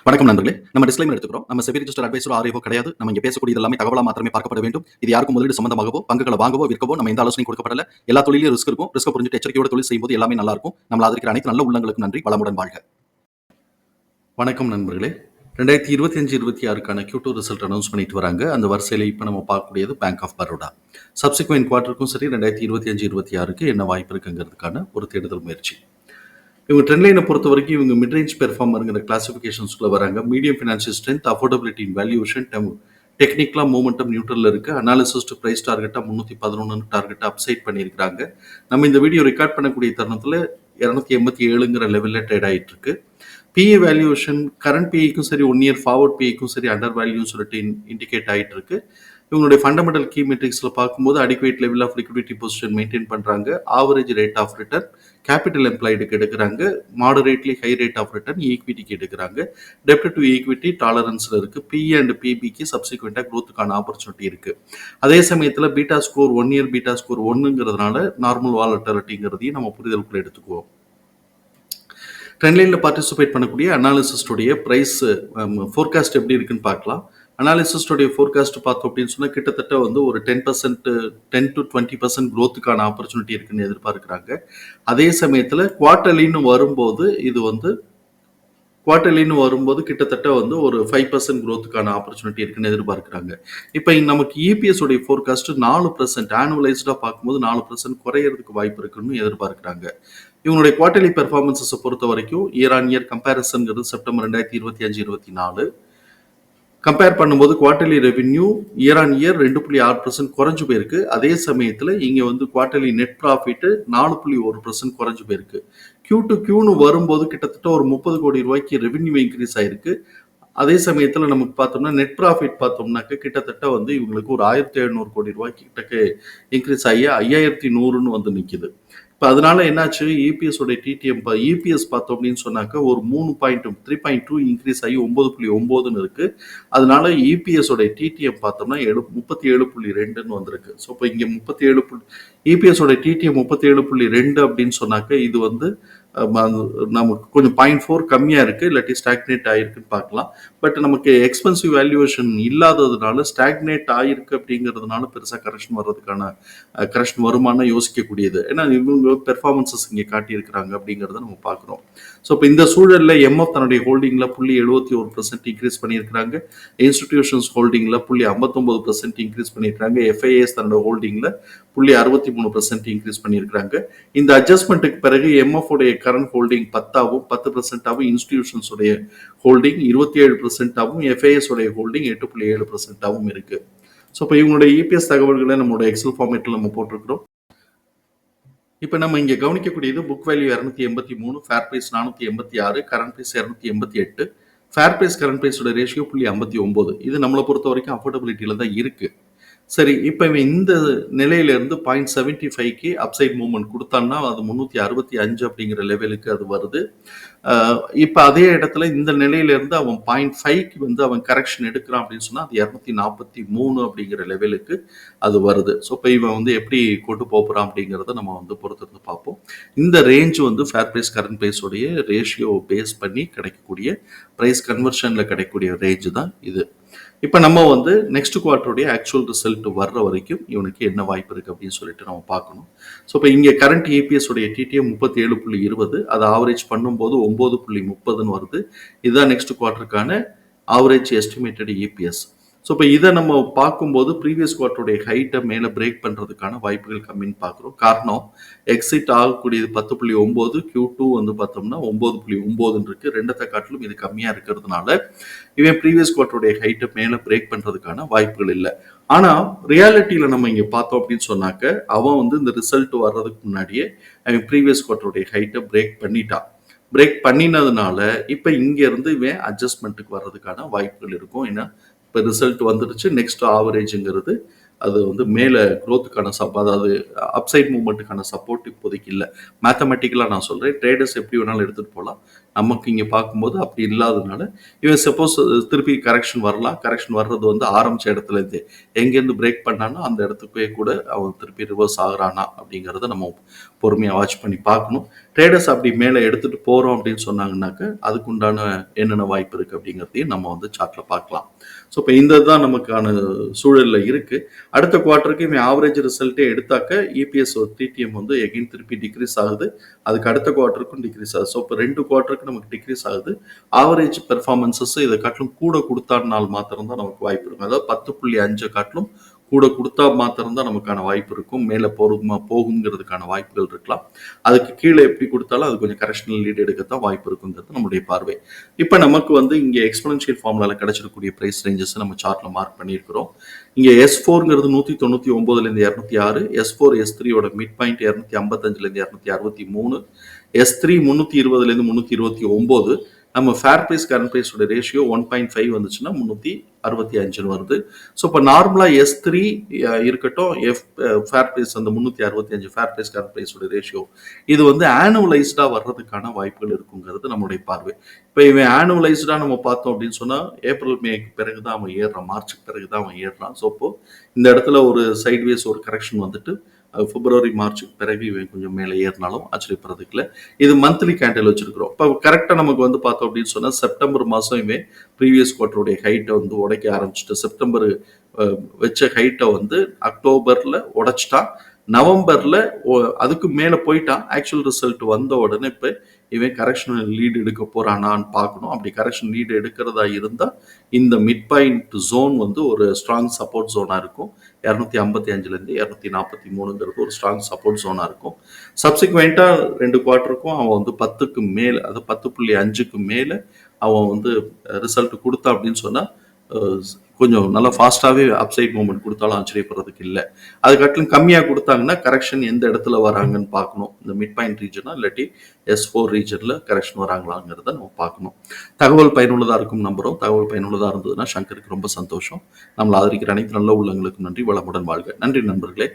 வணக்கம் நண்பர்களே. நம்ம டிஸ்க்ளைமர் எடுத்துக்கிறோம். நம்ம செபி ரிஜிஸ்டர்ட் அட்வைசரோ ஆர்ஐஓ கிடையாது. நம்ம இங்க பேசக்கூடியது எல்லாமே தகவலா மாத்திரமே பார்க்கப்பட வேண்டும். இது யாருக்கும் முதலீடு சம்பந்தமாகவோ, பங்குகளை வாங்கவோ, விற்கவோ நம்ம எந்த ஆலோசனையும் கொடுக்கப்படல. எல்லா தொழிலும் ரிஸ்க் இருக்கும். ரிஸ்க் புரிஞ்சுட்டு எச்சரிக்கையோட தொழில் செய்யும்போது எல்லாமே நல்லா இருக்கும். நம்மள ஆதரிக்கிற அனைத்து நல்ல உள்ளங்களுக்கும் நன்றி. வளமுடன் வாழ்க. வணக்கம் நண்பர்களே. 2025-26க்கான Q2 ரிசல்ட் அனௌன்ஸ் பண்ணிட்டு வராங்க. அந்த வரிசையில இப்ப நம்ம பார்க்கக்கூடியது பேங்க் ஆஃப் பரோடா. சப்சிக்வெண்ட் குவார்ட்டருக்கும் சரி 2025-26க்கு என்ன வாய்ப்பு இருக்குங்கிறதுக்கான ஒரு தேடுதல் முயற்சி. இவங்க ட்ரெண்ட் லைனை பொறுத்த வரைக்கும் இவங்க மிட் ரேஞ்ச் பெர்ஃபார்மருங்கிற கிளாசிஃபிகேஷன்ஸ்குள்ள வராங்க. மீடியம் ஃபினான்ஷியல் ஸ்ட்ரென்த், அஃபோர்டபிலிட்டி இன் வேல்யூஷன், டெக்னிக்கலா மூமெண்டம் நியூட்ரல் இருக்கு. அனாலிசிஸ் டு பிரைஸ் டார்கெட்டா 311 டார்கெட்டா அப்சைட் பண்ணியிருக்காங்க. நம்ம இந்த வீடியோ ரெக்கார்ட் பண்ணக்கூடிய தருணத்துல 287ங்கிற லெவல்ல ட்ரேட் ஆயிட்டு இருக்கு. பிஏ வேல்யூஷன் கரண்ட் பிஏக்கும் சரி 1 இயர் ஃபார்வர்ட் பிஏக்கும் சரி அண்டர் வேல்யூன்னு சொல்லிட்டு இண்டிகேட் ஆயிட்டு இருக்கு. இவங்களுடைய ஃபண்டமெண்டல் கீ மெட்ரிக்ஸ்ல பார்க்கும்போது adequate level of liquidity position maintain பண்றாங்க. Average rate of return capital எம்ப்ளாய்டுக்கு எடுக்கிறாங்க. Moderately high rate of return ஈக்விட்டிக்கு எடுக்கிறாங்க. டெப்ட் டு ஈக்விட்டி டாலரன்ஸ்ல இருக்கு. பிஏ அண்ட் பிபிக்கு சப்சிக்வெண்டா க்ரோத்துக்கான ஆப்பர்ச்சுனிட்டி இருக்கு. அதே சமயத்தில் beta score 1 year beta score 1ங்கிறதுனால நார்மல் வாலட்டிலிட்டிங்கிறதையும் நம்ம புரிதலுக்குள்ள எடுத்துக்குவோம். ட்ரெண்ட் லைனில் பார்ட்டிசிபேட் பண்ணக்கூடிய அனாலிசிஸ்டுடைய ப்ரைஸ் ஃபோர்காஸ்ட் எப்படி இருக்குன்னு பார்க்கலாம். அனாலிசிஸ்டுடைய ஃபோர்காஸ்ட் பார்த்தோம் அப்படின்னு சொன்னால் கிட்டத்தட்ட வந்து ஒரு 10% to 20% க்ரோத்துக்கான ஆப்பர்ச்சுனிட்டி இருக்குன்னு எதிர்பார்க்குறாங்க. அதே சமயத்தில் குவார்ட்டர்லின்னு வரும்போது கிட்டத்தட்ட வந்து ஒரு 5% க்ரோத்துக்கான ஆப்பர்ச்சுனிட்டி இருக்குன்னு எதிர்பார்க்குறாங்க. இப்போ நமக்கு இபிஎஸ் உடைய ஃபோர்காஸ்ட் 4% ஆனுவலைஸ்டாக பார்க்கும்போது 4% குறையிறதுக்கு வாய்ப்பு இருக்குன்னு எதிர்பார்க்குறாங்க. இவங்களுடைய குவார்டர்லி பெர்ஃபார்மன்ஸை பொறுத்த வரைக்கும் இயர் ஆன் இயர் கம்பேரிசன்கிறது செப்டம்பர் 2025-24 கம்பேர் பண்ணும்போது quarterly revenue year on year 2.6% குறைஞ்சு போயிருக்கு. அதே சமயத்தில் இங்கே வந்து குவார்டர்லி நெட் ப்ராஃபிட் 4.1% குறைஞ்சு போயிருக்கு. Q2Qன்னு வரும்போது கிட்டத்தட்ட ஒரு 30 கோடி ரூபாய்க்கு ரெவென்யூ இன்க்ரீஸ் ஆயிருக்கு. அதே சமயத்தில் நமக்கு பார்த்தோம்னா நெட் ப்ராஃபிட் பார்த்தோம்னாக்க கிட்டத்தட்ட வந்து இவங்களுக்கு ஒரு 1700 கோடி ரூபாய்க்கு கிட்டக்க இன்க்ரீஸ் ஆகி 5100ன்னு வந்து நிற்குது. இப்போ அதனால என்னாச்சு, இபிஎஸ் உடைய டிடிஎம் இபிஎஸ் பார்த்தோம் அப்படின்னு சொன்னாக்க ஒரு 3.2 இன்க்ரீஸ் ஆகி 9.9ன்னு இருக்கு. அதனால இபிஎஸ் உடைய டிடிஎம் பார்த்தோம்னா 37.2ன்னு வந்திருக்கு. ஸோ இப்போ இங்கே 37 இபிஎஸ் உடைய டிடிஎம் 37.2 அப்படின்னு சொன்னாக்க இது வந்து நமக்கு கொஞ்சம் 0.4 கம்மியாக இருக்குது, இல்லாட்டி ஸ்டாக்னேட் ஆகிருக்குன்னு பார்க்கலாம். பட் நமக்கு எக்ஸ்பென்சிவ் வேல்யூவேஷன் இல்லாததுனால ஸ்டாக்னேட் ஆகிருக்கு அப்படிங்கிறதுனால பெருசாக கரெக்ஷன் வருமானம் யோசிக்கக்கூடியது. ஏன்னா இவங்க பெர்ஃபார்மன்ஸஸ் இங்கே காட்டியிருக்கிறாங்க அப்படிங்கிறத நம்ம பார்க்குறோம். ஸோ இப்போ இந்த சூழலில் எம்எஃப் தன்னுடைய ஹோல்டிங்கில் 0.71% இன்க்ரீஸ் பண்ணியிருக்கிறாங்க. இன்ஸ்டிடியூஷன்ஸ் ஹோல்டிங்கில் 0.59% இன்க்ரீஸ் பண்ணியிருக்காங்க. எஃப்ஐஎஸ் தன்னோட ஹோல்டிங்கில் 0.63% இன்க்ரீஸ் பண்ணியிருக்கிறாங்க. இந்த அட்ஜஸ்ட்மெண்ட்டுக்கு பிறகு எம்எஃப் உடைய கரண்ட் ஹோல்டிங் 10ஆகவும் 10%ஆகவும் இன்ஸ்டிடியூஷன்ஸ் உடைய ஹோல்டிங் 27%ஆகவும் எஃப்ஐஎஸ் உடைய ஹோல்டிங் 8.7%ஆகவும் இருக்கு. ஸோ இப்போ இவங்களுடைய இபிஎஸ் தகவல்களை நம்மளோட எக்ஸல் ஃபார்மேட்டில் நம்ம போட்டிருக்கிறோம். இப்போ நம்ம இங்கே கவனிக்கக்கூடியது book value 283, fair price 486, current price 288, fair price current ப்ரைஸோட ரேஷியோ 0.59. இது நம்மளை பொறுத்த வரைக்கும் அஃபோர்டபிலிட்டியில் தான் இருக்கு. சரி, இப்போ இந்த நிலையிலிருந்து 0.75க்கு அப்சைட் மூவ்மெண்ட் கொடுத்தான்னா அது 365 அப்படிங்கிற லெவலுக்கு அது வருது. இப்போ அதே இடத்துல இந்த நிலையிலிருந்து அவன் 0.5க்கு வந்து அவன் கரெக்ஷன் எடுக்கிறான் அப்படின்னு சொன்னால் அது 243 அப்படிங்கிற லெவலுக்கு அது வருது. ஸோ இப்போ இவன் வந்து எப்படி கொண்டு போகிறான் அப்படிங்கிறத நம்ம வந்து பொறுத்திருந்து பார்ப்போம். இந்த ரேஞ்ச் வந்து ஃபேர் ப்ரைஸ் கரண்ட் ப்ரைஸோடைய ரேஷியோ பேஸ் பண்ணி கிடைக்கக்கூடிய ப்ரைஸ் கன்வர்ஷனில் கிடைக்கக்கூடிய ரேஞ்சு தான் இது. இப்போ நம்ம வந்து நெக்ஸ்ட் குவார்ட்டருடைய ஆக்சுவல் ரிசல்ட் வர்ற வரைக்கும் இவனுக்கு என்ன வாய்ப்பு இருக்குது அப்படின்னு சொல்லிட்டு நம்ம பார்க்கணும். ஸோ இப்போ இங்கே கரண்ட் ஏபிஎஸ் உடைய டிடிஎம் 37.20, அதை ஆவரேஜ் பண்ணும்போது 9.30ன்னு வருது. இதுதான் நெக்ஸ்ட் குவார்ட்டருக்கான ஆவரேஜ் எஸ்டிமேட்டட் ஏபிஎஸ். ஸோ இப்போ இதை நம்ம பார்க்கும்போது ப்ரீவியஸ் குவார்ட்டருடைய ஹைட்டை மேலே பிரேக் பண்ணுறதுக்கான வாய்ப்புகள் கம்மின்னு பார்க்குறோம். காரணம் எக்ஸிட் ஆகக்கூடியது 10.9, Q2 வந்து பார்த்தோம்னா 9.9 இருக்கு. ரெண்டத்தை காட்டிலும் இது கம்மியாக இருக்கிறதுனால இவன் ப்ரீவியஸ் குவார்ட்டருடைய ஹைட்டை மேலே பிரேக் பண்ணுறதுக்கான வாய்ப்புகள் இல்லை. ஆனால் ரியாலிட்டியில் நம்ம இங்கே பார்த்தோம் அப்படின்னு சொன்னாக்க அவன் வந்து இந்த ரிசல்ட் வர்றதுக்கு முன்னாடியே அவன் ப்ரீவியஸ் குவார்ட்டருடைய ஹைட்டை பிரேக் பண்ணினதுனால இப்போ இங்கேருந்து இவன் அட்ஜஸ்ட்மெண்ட்டுக்கு வர்றதுக்கான வாய்ப்புகள் இருக்கும். ஏன்னா இப்போ ரிசல்ட் வந்துடுச்சு, நெக்ஸ்ட் ஆவரேஜுங்கிறது அது வந்து மேலே க்ரோத்துக்கான அதாவது அப்சைட் மூவ்மெண்ட்டுக்கான சப்போர்ட் இப்போதைக்கு இல்லை. மேத்தமெட்டிக்கலாக நான் சொல்கிறேன், ட்ரேடர்ஸ் எப்படி வேணாலும் எடுத்துகிட்டு போகலாம். நமக்கு இங்கே பார்க்கும்போது அப்படி இல்லாததுனால இவன் சப்போஸ் திருப்பி கரெக்ஷன் வரலாம். கரெக்ஷன் வர்றது வந்து ஆரம்பித்த இடத்துல இருந்து எங்கேருந்து பிரேக் பண்ணானோ அந்த இடத்துக்கே கூட அவன் திருப்பி ரிவர்ஸ் ஆகுறானா அப்படிங்கிறத நம்ம பொறுமையாக வாட்ச் பண்ணி பார்க்கணும். ட்ரேடர்ஸ் அப்படி மேலே எடுத்துகிட்டு போகிறோம் அப்படின்னு சொன்னாங்கன்னாக்க அதுக்குண்டான என்னென்ன வாய்ப்பு இருக்குது அப்படிங்கிறதையும் நம்ம வந்து சார்ட்டில் பார்க்கலாம். ஸோ இப்போ இந்த தான் நமக்கான சூழலில் இருக்குது. அடுத்த குவார்ட்டருக்கு இவன் ஆவரேஜ் ரிசல்ட்டே எடுத்தாக்க இபிஎஸ் டிடிஎம் வந்து எகைன் திருப்பி டிக்ரீஸ் ஆகுது. அதுக்கு அடுத்த குவார்ட்டருக்கும் டிக்ரீஸ் ஆகுது. ஸோ இப்போ 2 குவார்ட்டருக்கு நமக்கு டிக்ரீஸ் ஆகுது. ஆவரேஜ் பெர்ஃபார்மன்ஸஸ் இதை காட்டிலும் கூட கொடுத்தானால் மாத்திரம் தான் நமக்கு வாய்ப்பு இருக்கும். அதாவது 10.5 காட்டிலும் கூட கொடுத்தா மாத்திரம்தான் நமக்கான வாய்ப்பு இருக்கும். மேலே போகுங்கிறதுக்கான வாய்ப்புகள் இருக்கலாம். அதுக்கு கீழே எப்படி கொடுத்தாலும் அது கொஞ்சம் கரெக்ஷனல் லீட் எடுக்கத்தான் வாய்ப்பு இருக்குங்கிறது நம்மளுடைய பார்வை. இப்போ நமக்கு வந்து இங்கே எக்ஸ்போனன்ஷியல் ஃபார்முலால கிடைச்சிருக்கக்கூடிய பிரைஸ் ரேஞ்சஸ் நம்ம சார்ட்ல மார்க் பண்ணியிருக்கிறோம். இங்கே S4ங்கிறது 199லேருந்து 206, S4 S3யோட மிட் பாயிண்ட் 255லேருந்து 263, S3 320லேருந்து 329. நம்ம ஃபேர் ப்ரைஸ் கரண்ட் ப்ரைஸோட ரேஷியோ 1.5 வந்துச்சுன்னா 365 வருது. ஸோ இப்போ நார்மலாக S3 இருக்கட்டும், ஃபேர் ப்ரைஸ் அந்த 365 ஃபேர் ப்ரைஸ் கரண்ட் ப்ரைஸோட ரேஷியோ இது வந்து ஆனுவலைஸ்டாக வர்றதுக்கான வாய்ப்புகள் இருக்குங்கிறது நம்மளுடைய பார்வை. இப்போ இவன் ஆனுவலைஸ்டாக நம்ம பார்த்தோம் அப்படின்னு சொன்னால் ஏப்ரல் மேக்கு பிறகு தான் அவன் ஏறுறான், மார்ச்சுக்கு பிறகு தான் அவன் ஏறுறான். ஸோ இப்போ இந்த இடத்துல ஒரு சைட்வேஸ் ஒரு கரெக்ஷன் வந்துட்டு பிப்ரவரி மார்ச்சுக்கு பிறகு இவன் கொஞ்சம் மேலே ஏறினாலும் ஆச்சரியப்படுறதுக்கு இல்லை. இது மந்த்லி கேண்டில் வச்சிருக்கிறோம். இப்போ கரெக்டாக நமக்கு வந்து பார்த்தோம் அப்படின்னு சொன்னால் செப்டம்பர் மாதம் இவன் ப்ரீவியஸ் குவார்ட்டருடைய ஹைட்டை வந்து உடைக்க ஆரம்பிச்சுட்டு செப்டம்பர் வச்ச ஹைட்டை வந்து அக்டோபரில் உடைச்சிட்டான். நவம்பரில் அதுக்கு மேலே போயிட்டான். ஆக்சுவல் ரிசல்ட் வந்த உடனே இப்போ இவன் கரெக்ஷன் லீடு எடுக்க போறானான்னு பார்க்கணும். அப்படி கரெக்ஷன் லீடு எடுக்கிறதா இருந்தால் இந்த மிட் பாயிண்ட் ஜோன் வந்து ஒரு ஸ்ட்ராங் சப்போர்ட் ஜோனாக இருக்கும். 255லேருந்து 243ங்கிறது ஒரு ஸ்ட்ராங் சப்போர்ட் ஜோனாக இருக்கும். சப்சிக்வெண்ட்டாக 2 குவார்ட்டருக்கும் அவன் வந்து 10க்கு மேலே, அது 10.5க்கு மேலே அவன் வந்து ரிசல்ட் கொடுத்தான் அப்படின்னு சொன்னால் கொஞ்சம் நல்லா ஃபாஸ்ட்டாகவே அப்சைட் மூவ்மெண்ட் கொடுத்தாலும் ஆச்சரியப்படுறதுக்கு இல்லை. அதுக்காட்டிலும் கம்மியாக கொடுத்தாங்கன்னா கரெக்ஷன் எந்த இடத்துல வராங்கன்னு பார்க்கணும். இந்த மிட் பாயிண்ட் ரீஜனா இல்லாட்டி S4 ரீஜனில் கரெக்ஷன் வராங்களாங்கிறத நம்ம பார்க்கணும். தகவல் பயனுள்ளதாக இருக்கும் நம்புகிறோம். தகவல் பயனுள்ளதாக இருந்ததுன்னா சங்கருக்கு ரொம்ப சந்தோஷம். நம்மளை ஆதரிக்கிற அனைத்து நல்ல உள்ளங்களுக்கும் நன்றி. வளமுடன் வாழ்க. நன்றி நண்பர்களே.